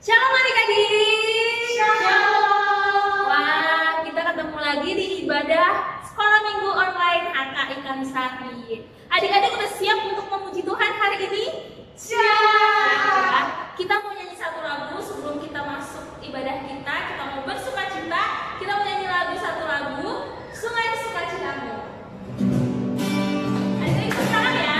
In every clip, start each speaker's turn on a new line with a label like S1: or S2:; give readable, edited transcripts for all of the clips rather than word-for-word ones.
S1: Shalom adik-adik.
S2: Shalom.
S1: Wah, kita ketemu lagi di ibadah Sekolah Minggu Online HKI Kamisari. Adik-adik udah siap untuk memuji Tuhan hari ini?
S2: Siap.
S1: Kita mau nyanyi satu lagu sebelum kita masuk ibadah kita. Kita mau bersukacita. Kita mau nyanyi satu lagu, Sungai Sukacitamu. Adik-adik ikut tangan ya.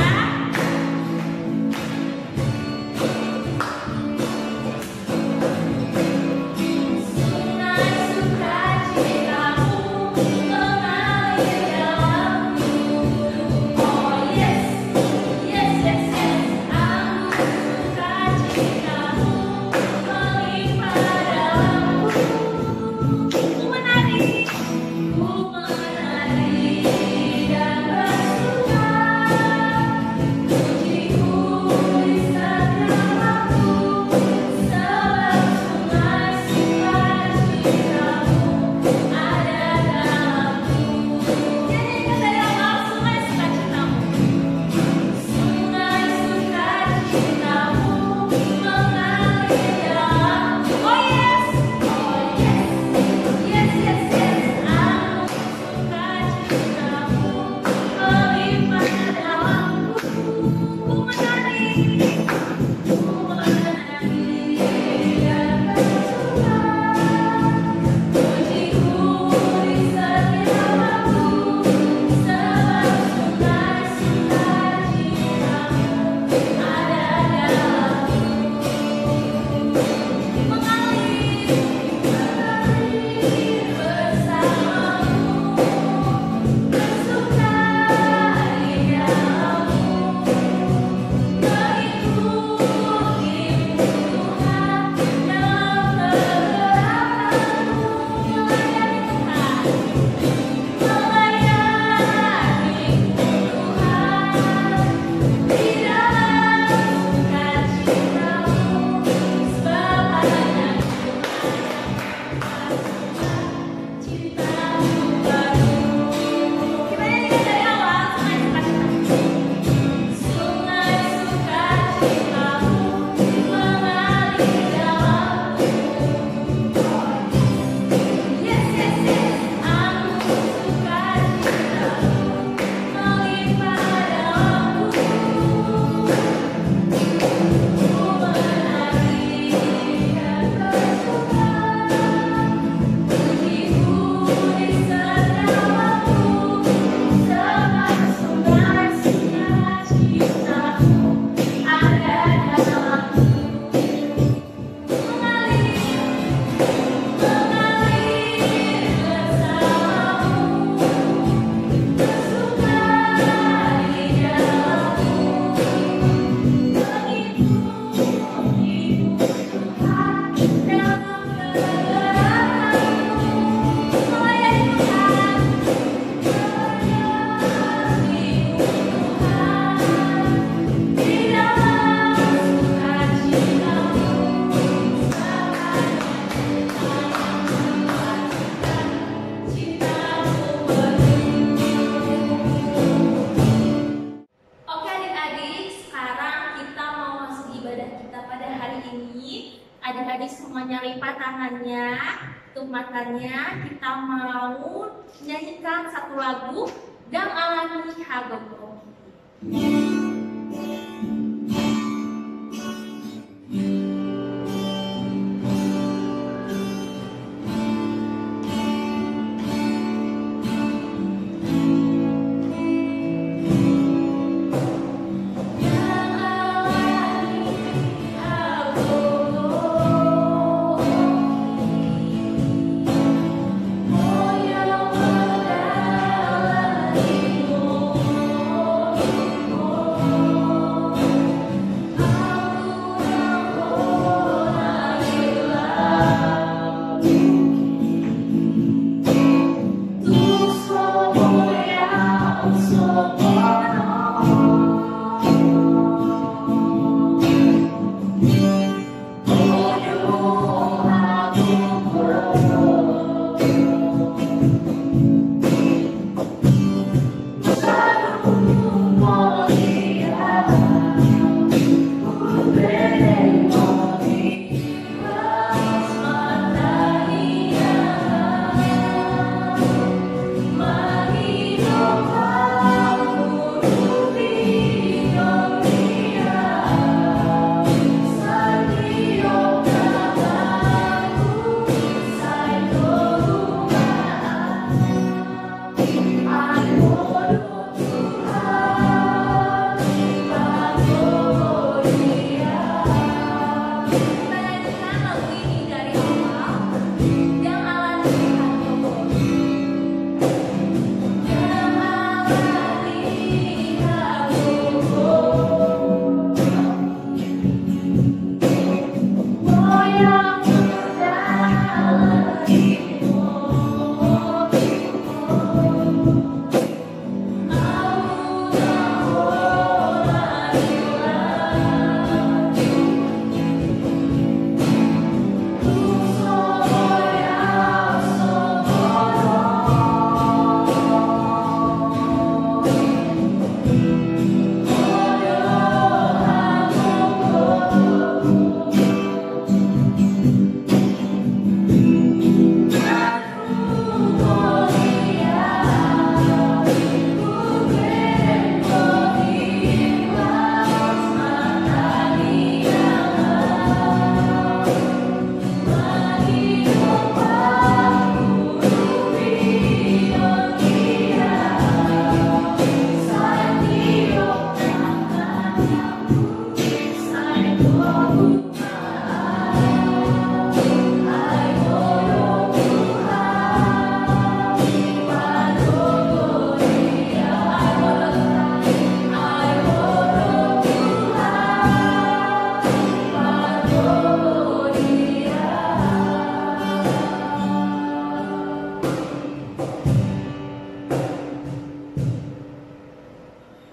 S1: Adik-adik semuanya lipat tangannya, tutup matanya. Kita mau nyanyikan satu lagu, Dam Alami Hagogo.
S2: Oh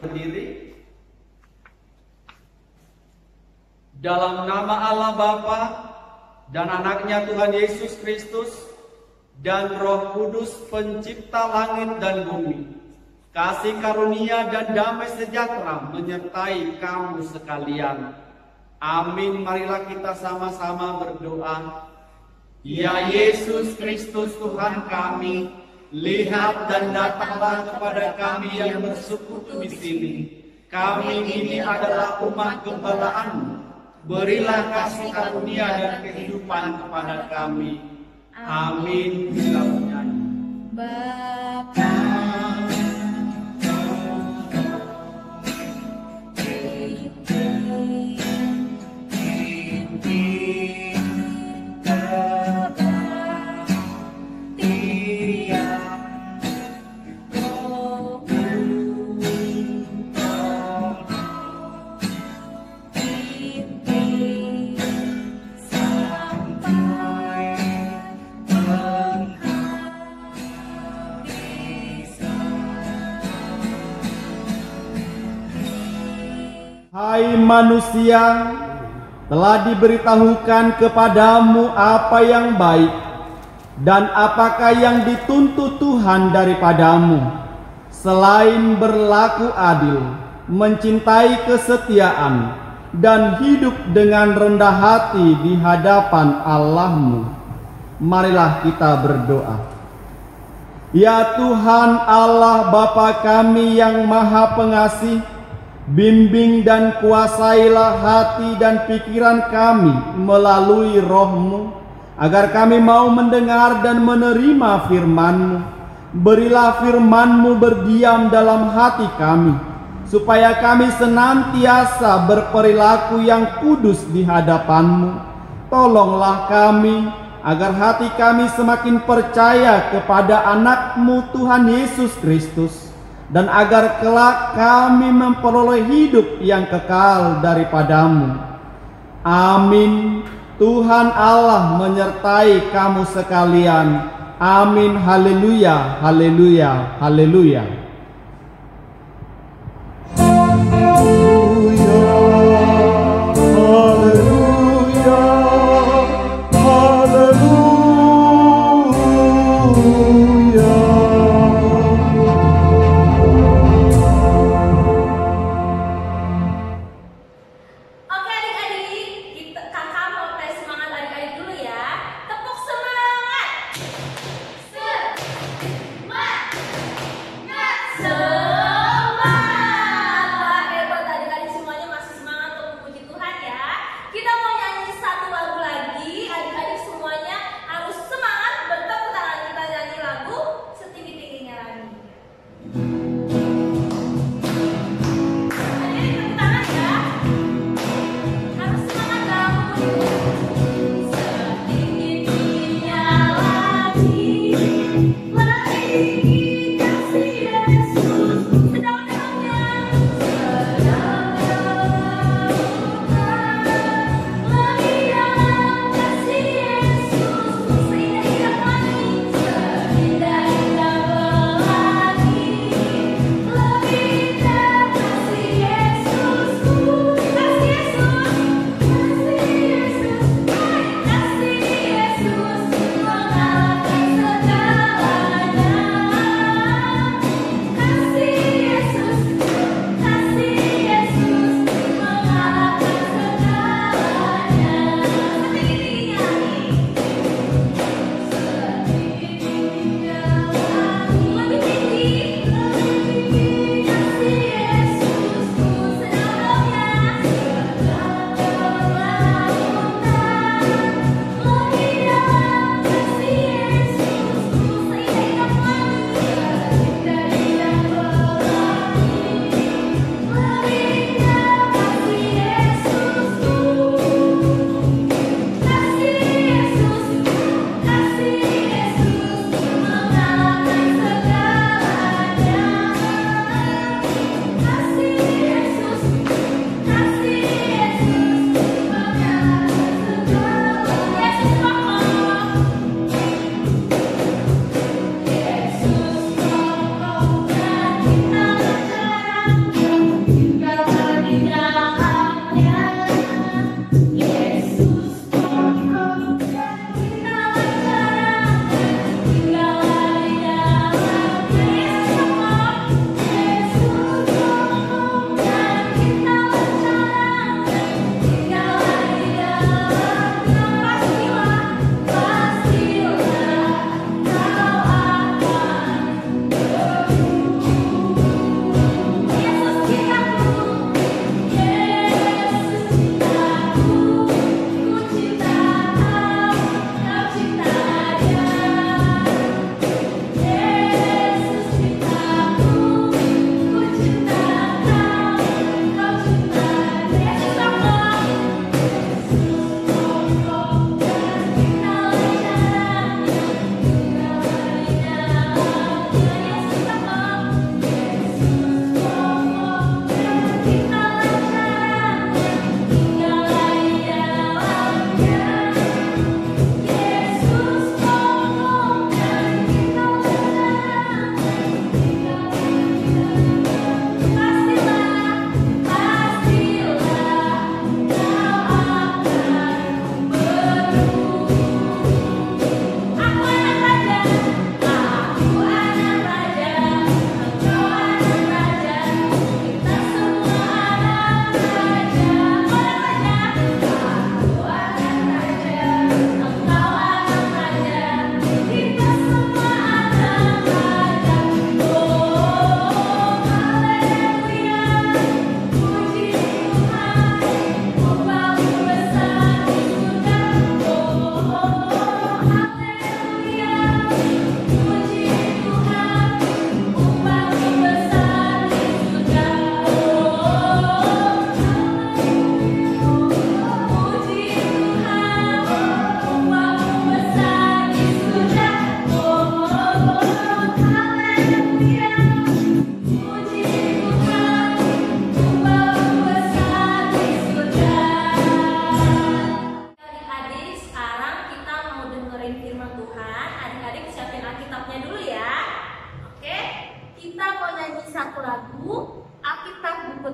S3: Berdiri. Dalam nama Allah Bapa dan anaknya Tuhan Yesus Kristus dan Roh Kudus pencipta langit dan bumi, kasih karunia dan damai sejahtera menyertai kamu sekalian. Amin. Marilah kita sama-sama berdoa. Ya Yesus Kristus Tuhan kami, lihat dan datanglah kepada kami yang bersekutu di sini. Kami ini adalah umat gembala-Mu. Berilah kasih karunia dan kehidupan kepada kami. Amin. Kita bernyanyi.
S1: Bapa
S4: Hai manusia, telah diberitahukan kepadamu apa yang baik dan apakah yang dituntut Tuhan daripadamu, selain berlaku adil, mencintai kesetiaan, dan hidup dengan rendah hati di hadapan Allahmu. Marilah kita berdoa. Ya Tuhan Allah Bapa kami yang Maha Pengasih, bimbing dan kuasailah hati dan pikiran kami melalui Roh-Mu, agar kami mau mendengar dan menerima firman-Mu. Berilah firman-Mu berdiam dalam hati kami, supaya kami senantiasa berperilaku yang kudus di hadapan-Mu. Tolonglah kami, agar hati kami semakin percaya kepada anak-Mu Tuhan Yesus Kristus, dan agar kelak kami memperoleh hidup yang kekal daripada-Mu. Amin. Tuhan Allah menyertai kamu sekalian. Amin. Haleluya, haleluya, haleluya.
S2: Semangat!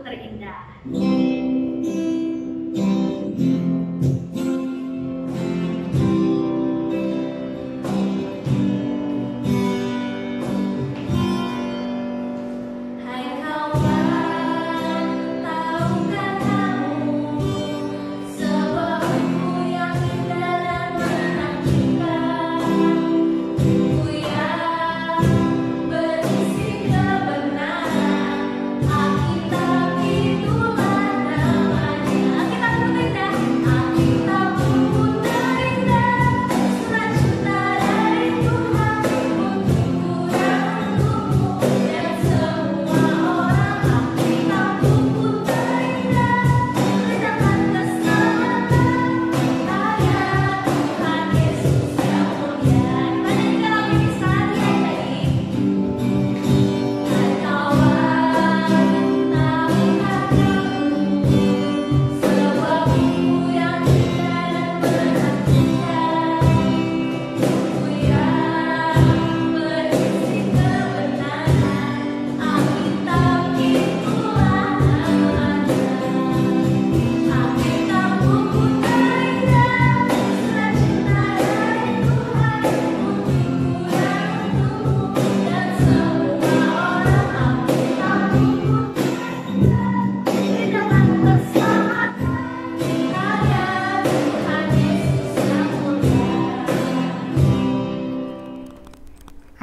S1: terindah.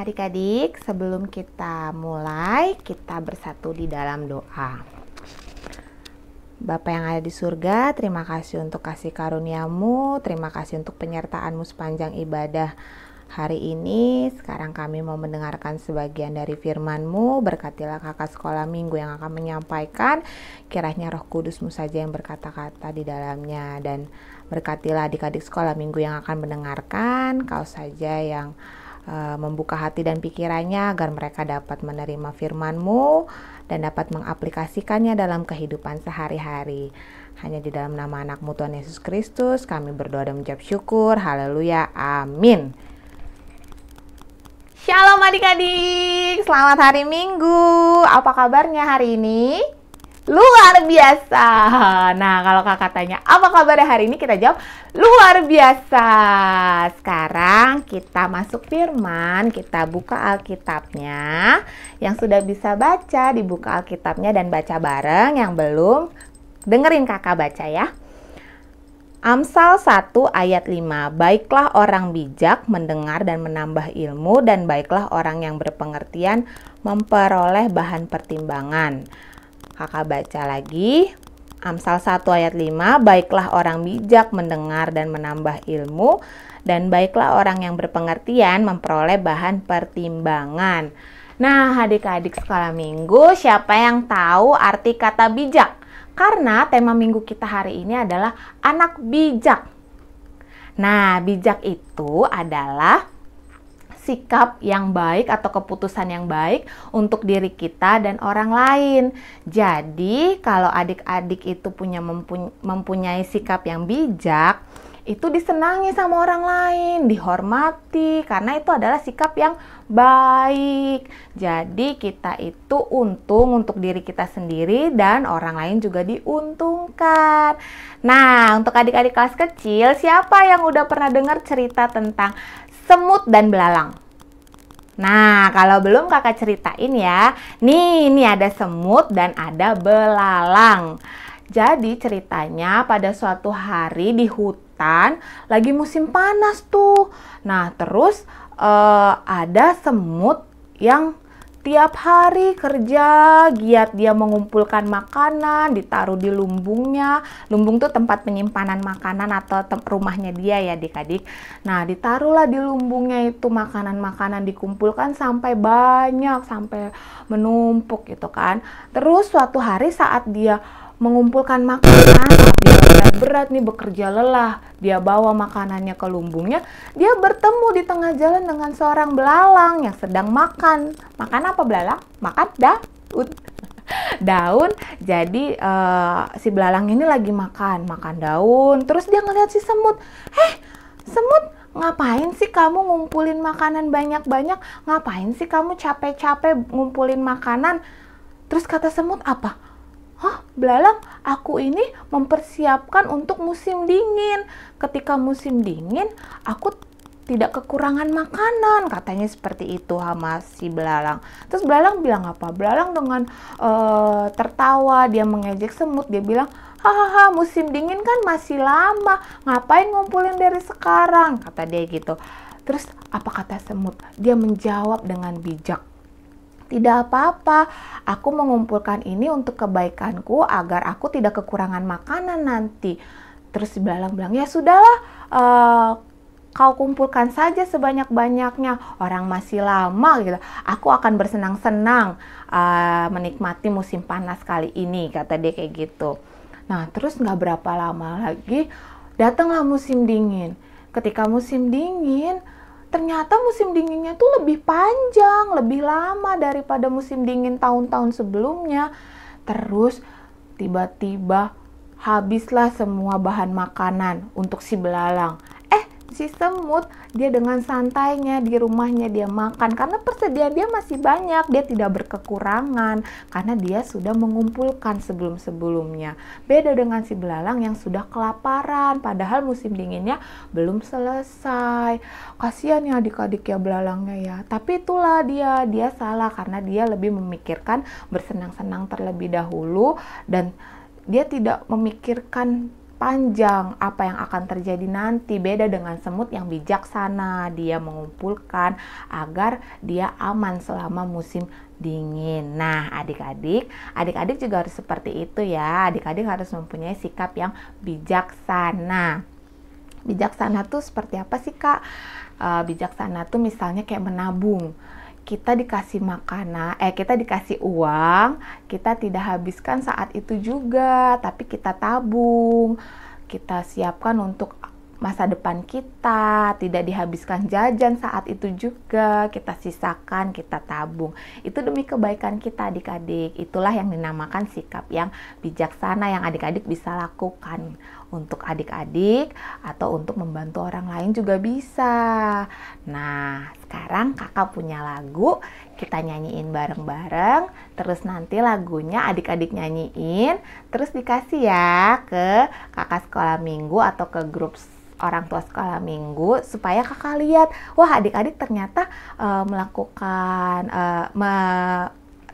S2: Adik-adik, sebelum kita mulai, kita bersatu di dalam doa. Bapa yang ada di surga, terima kasih untuk kasih karunia-Mu, terima kasih untuk penyertaan-Mu sepanjang ibadah hari ini. Sekarang kami mau mendengarkan sebagian dari firman-Mu. Berkatilah kakak sekolah minggu yang akan menyampaikan, kiranya Roh Kudus-Mu saja yang berkata-kata di dalamnya, dan berkatilah adik-adik sekolah minggu yang akan mendengarkan, Kau saja yang membuka hati dan pikirannya agar mereka dapat menerima firman-Mu dan dapat mengaplikasikannya dalam kehidupan sehari-hari. Hanya di dalam nama anak-Mu Tuhan Yesus Kristus kami berdoa dan mengucap syukur. Haleluya, amin. Shalom adik-adik, selamat hari Minggu. Apa kabarnya hari ini? Luar biasa. Nah, kalau kakak tanya apa kabarnya hari ini, kita jawab luar biasa. Sekarang kita masuk firman, kita buka Alkitabnya. Yang sudah bisa baca, dibuka Alkitabnya dan baca bareng. Yang belum, dengerin kakak baca ya. Amsal 1 ayat 5, baiklah orang bijak mendengar dan menambah ilmu, dan baiklah orang yang berpengertian memperoleh bahan pertimbangan. Kakak baca lagi, Amsal 1 ayat 5, baiklah orang bijak mendengar dan menambah ilmu, dan baiklah orang yang berpengertian memperoleh bahan pertimbangan. Nah, adik-adik sekolah minggu, siapa yang tahu arti kata bijak? Karena tema minggu kita hari ini adalah anak bijak. Nah, bijak itu adalah sikap yang baik atau keputusan yang baik untuk diri kita dan orang lain. Jadi, kalau adik-adik itu mempunyai sikap yang bijak, itu disenangi sama orang lain, dihormati, karena itu adalah sikap yang baik. Jadi, kita itu untung untuk diri kita sendiri dan orang lain juga diuntungkan. Nah, untuk adik-adik kelas kecil, siapa yang udah pernah dengar cerita tentang semut dan belalang? Nah, kalau belum kakak ceritain ya. Nih, ini ada semut dan ada belalang. Jadi ceritanya pada suatu hari di hutan lagi musim panas tuh. Nah, terus ada semut yang tiap hari kerja giat, dia mengumpulkan makanan, ditaruh di lumbungnya. Lumbung tuh tempat penyimpanan makanan atau rumahnya dia ya adik-adik. Nah, ditaruhlah di lumbungnya itu makanan-makanan, dikumpulkan sampai banyak, sampai menumpuk gitu kan. Terus suatu hari saat dia mengumpulkan makanan, dia berat nih, bekerja lelah, dia bawa makanannya ke lumbungnya, dia bertemu di tengah jalan dengan seorang belalang yang sedang makan. Makan apa belalang? Makan daun. Daun. Jadi si belalang ini lagi makan daun. Terus dia ngeliat si semut. Semut, ngapain sih kamu ngumpulin makanan banyak-banyak? Ngapain sih kamu capek-capek ngumpulin makanan? Terus kata semut apa? Belalang, aku ini mempersiapkan untuk musim dingin. Ketika musim dingin, aku tidak kekurangan makanan, katanya seperti itu sama si belalang. Terus belalang bilang apa? Belalang dengan tertawa, dia mengejek semut, dia bilang, hahaha, musim dingin kan masih lama, ngapain ngumpulin dari sekarang, kata dia gitu. Terus apa kata semut? Dia menjawab dengan bijak, tidak apa-apa, aku mengumpulkan ini untuk kebaikanku agar aku tidak kekurangan makanan nanti. Terus si belalang bilang, ya sudahlah, kau kumpulkan saja sebanyak-banyaknya, orang masih lama gitu. Aku akan bersenang-senang menikmati musim panas kali ini, kata dia kayak gitu. Nah, terus nggak berapa lama lagi datanglah musim dingin. Ketika musim dingin, ternyata musim dinginnya tuh lebih panjang, lebih lama daripada musim dingin tahun-tahun sebelumnya. Terus tiba-tiba habislah semua bahan makanan untuk si belalang. Si semut, dia dengan santainya di rumahnya dia makan karena persediaan dia masih banyak, dia tidak berkekurangan karena dia sudah mengumpulkan sebelum-sebelumnya. Beda dengan si belalang yang sudah kelaparan padahal musim dinginnya belum selesai. Kasihan ya adik-adik ya belalangnya ya. Tapi itulah dia salah karena dia lebih memikirkan bersenang-senang terlebih dahulu dan dia tidak memikirkan panjang apa yang akan terjadi nanti. Beda dengan semut yang bijaksana, dia mengumpulkan agar dia aman selama musim dingin. Nah, adik-adik juga harus seperti itu ya. Adik-adik harus mempunyai sikap yang bijaksana. Bijaksana tuh seperti apa sih, Kak? Bijaksana tuh misalnya kayak menabung. Kita dikasih makanan, kita dikasih uang, kita tidak habiskan saat itu juga, tapi kita tabung, kita siapkan untuk masa depan kita, tidak dihabiskan jajan saat itu juga, kita sisakan, kita tabung. Itu demi kebaikan kita adik-adik. Itulah yang dinamakan sikap yang bijaksana yang adik-adik bisa lakukan. Untuk adik-adik atau untuk membantu orang lain juga bisa. Nah, sekarang kakak punya lagu, kita nyanyiin bareng-bareng. Terus nanti lagunya adik-adik nyanyiin, terus dikasih ya ke kakak sekolah minggu atau ke grup orang tua sekolah minggu supaya kakak lihat, wah adik-adik ternyata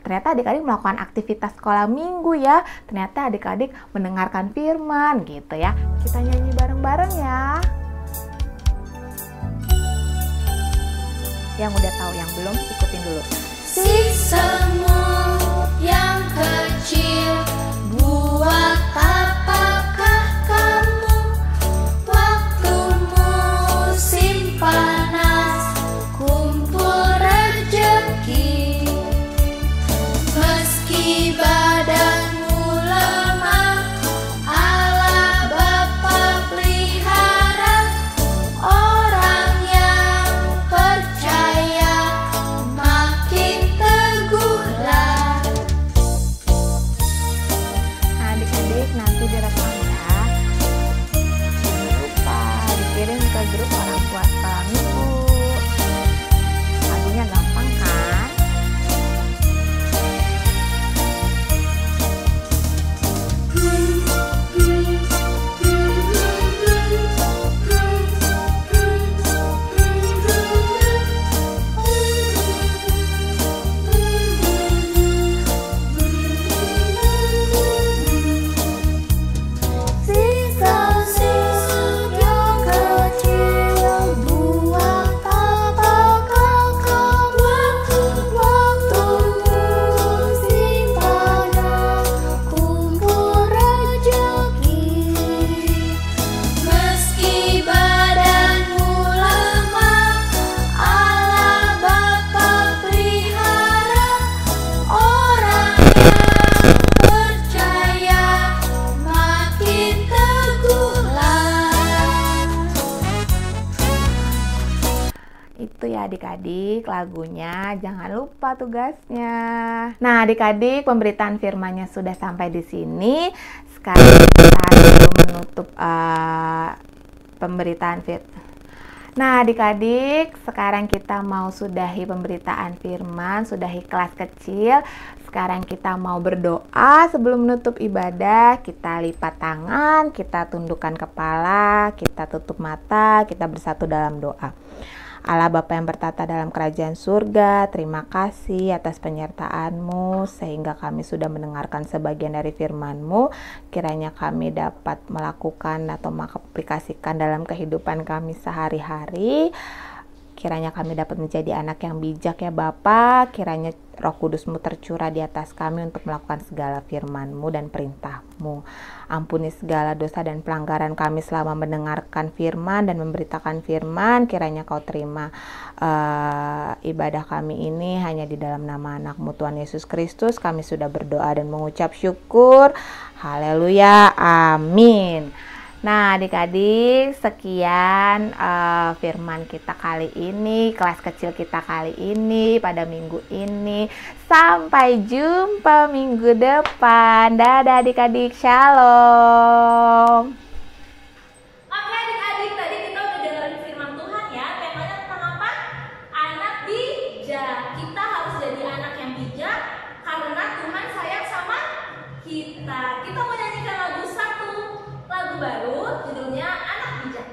S2: ternyata adik-adik melakukan aktivitas sekolah minggu ya. Ternyata adik-adik mendengarkan firman gitu ya. Kita nyanyi bareng-bareng ya. Yang udah tahu, yang belum ikutin dulu.
S5: Si semut yang kecil, buat apakah kamu waktu musim panas kumpul rejeki? Meski badanmu lemah, Allah Bapa pelihara orang yang percaya makin teguhlah.
S2: Adik-adik nanti direkam ya. Jangan lupa dikirim ke grup orang tua sekolah minggu. Lagunya gampang kan? Itu ya adik-adik lagunya, jangan lupa tugasnya. Nah adik-adik, pemberitaan firmannya sudah sampai di sini. Sekarang kita sebelum menutup pemberitaan Nah, adik-adik, sekarang kita mau sudahi pemberitaan firman, sudahi kelas kecil. Sekarang kita mau berdoa sebelum menutup ibadah. Kita lipat tangan, kita tundukkan kepala, kita tutup mata, kita bersatu dalam doa. Allah Bapa yang bertata dalam kerajaan surga, terima kasih atas penyertaan-Mu sehingga kami sudah mendengarkan sebagian dari firman-Mu. Kiranya kami dapat melakukan atau mengaplikasikan dalam kehidupan kami sehari-hari. Kiranya kami dapat menjadi anak yang bijak ya Bapa. Kiranya Roh Kudus-Mu tercurah di atas kami untuk melakukan segala firman-Mu dan perintah-Mu. Ampuni segala dosa dan pelanggaran kami selama mendengarkan firman dan memberitakan firman. Kiranya Kau terima ibadah kami ini hanya di dalam nama anak-Mu Tuhan Yesus Kristus. Kami sudah berdoa dan mengucap syukur. Haleluya, amin. Nah, adik-adik, sekian firman kita kali ini, kelas kecil kita kali ini, pada minggu ini. Sampai jumpa minggu depan. Dadah adik-adik, shalom.
S1: Oke adik-adik, tadi kita udah dengerin firman Tuhan ya. Temanya tentang apa? Anak bijak. Kita harus jadi anak yang bijak karena Tuhan sayang sama kita. Kita mau nyanyikan lagu baru, judulnya Anak Bijak.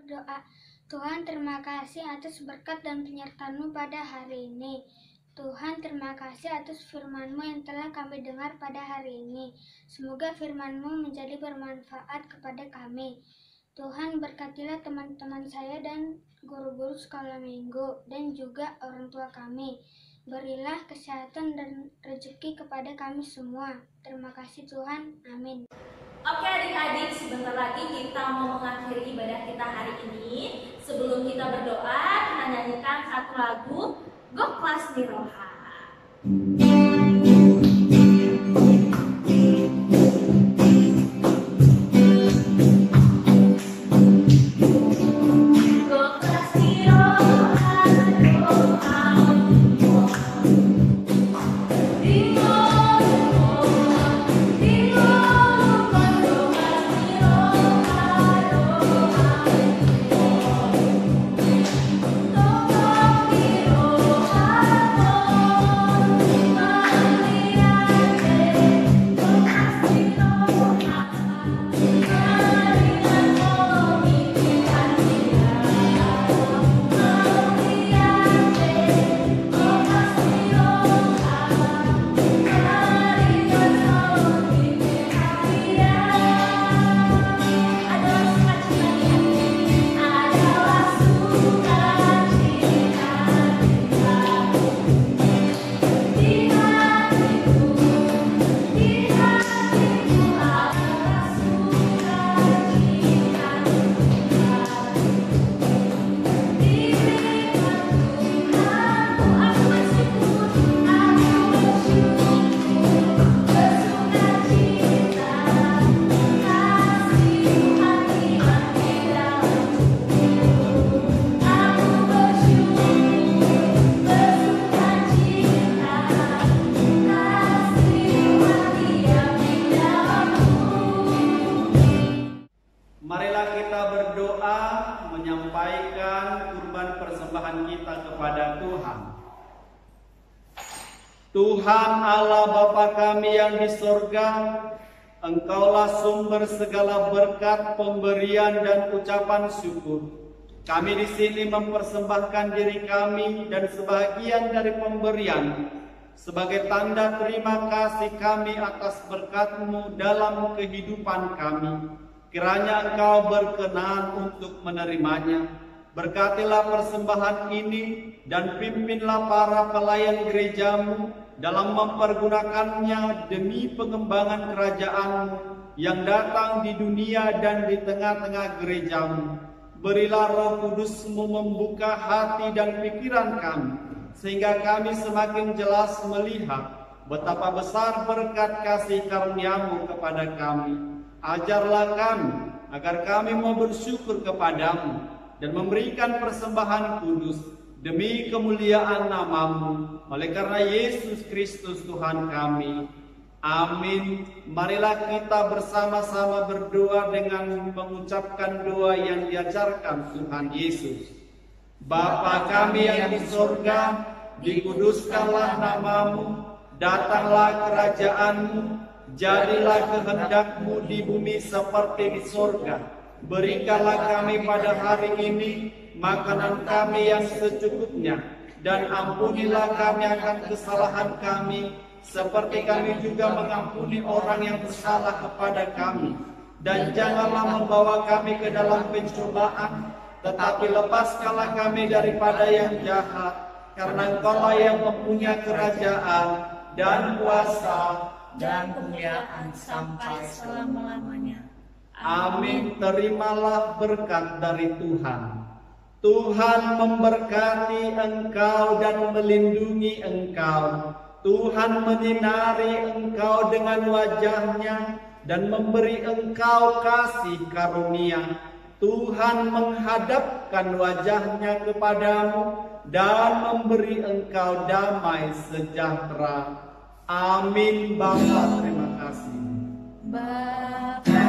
S5: Berdoa. Tuhan, terima kasih atas berkat dan penyertaan-Mu pada hari ini. Tuhan, terima kasih atas firman-Mu yang telah kami dengar pada hari ini. Semoga firman-Mu menjadi bermanfaat kepada kami. Tuhan, berkatilah teman-teman saya dan guru-guru sekolah minggu dan juga orang tua kami. Berilah kesehatan dan rezeki kepada kami semua. Terima kasih Tuhan. Amin.
S1: Oke adik-adik, sebentar lagi kita mau mengakhiri ibadah kita hari ini. Sebelum kita berdoa, kita nyanyikan satu lagu, Goklas Niroha.
S5: Tuhan
S3: Tuhan Allah Bapa kami yang di sorga, Engkaulah sumber segala berkat, pemberian dan ucapan syukur. Kami di sini mempersembahkan diri kami dan sebagian dari pemberian sebagai tanda terima kasih kami atas berkat-Mu dalam kehidupan kami. Kiranya Engkau berkenan untuk menerimanya. Berkatilah persembahan ini dan pimpinlah para pelayan gereja-Mu dalam mempergunakannya demi pengembangan kerajaan-Mu yang datang di dunia dan di tengah-tengah gereja-Mu. Berilah Roh Kudus-Mu membuka hati dan pikiran kami, sehingga kami semakin jelas melihat betapa besar berkat kasih karunia-Mu kepada kami. Ajarlah kami agar kami mau bersyukur kepadamu dan memberikan persembahan kudus demi kemuliaan nama-Mu, oleh karena Yesus Kristus Tuhan kami. Amin. Marilah kita bersama-sama berdoa dengan mengucapkan doa yang diajarkan Tuhan Yesus. Bapa kami yang di sorga, dikuduskanlah nama-Mu, datanglah kerajaan-Mu, jadilah kehendak-Mu di bumi seperti di sorga. Berikanlah kami pada hari ini makanan kami yang secukupnya, dan ampunilah kami akan kesalahan kami, seperti kami juga mengampuni orang yang bersalah kepada kami. Dan janganlah membawa kami ke dalam pencobaan, tetapi lepaskanlah kami daripada yang jahat, karena Engkaulah yang mempunyai kerajaan dan kuasa
S6: dan kemuliaan sampai selama-lamanya.
S3: Amin. Terimalah berkat dari Tuhan. Tuhan memberkati engkau dan melindungi engkau. Tuhan menyinari engkau dengan wajah-Nya dan memberi engkau kasih karunia. Tuhan menghadapkan wajah-Nya kepadamu dan memberi engkau damai sejahtera. Amin. Bapa, terima kasih.
S1: Bapa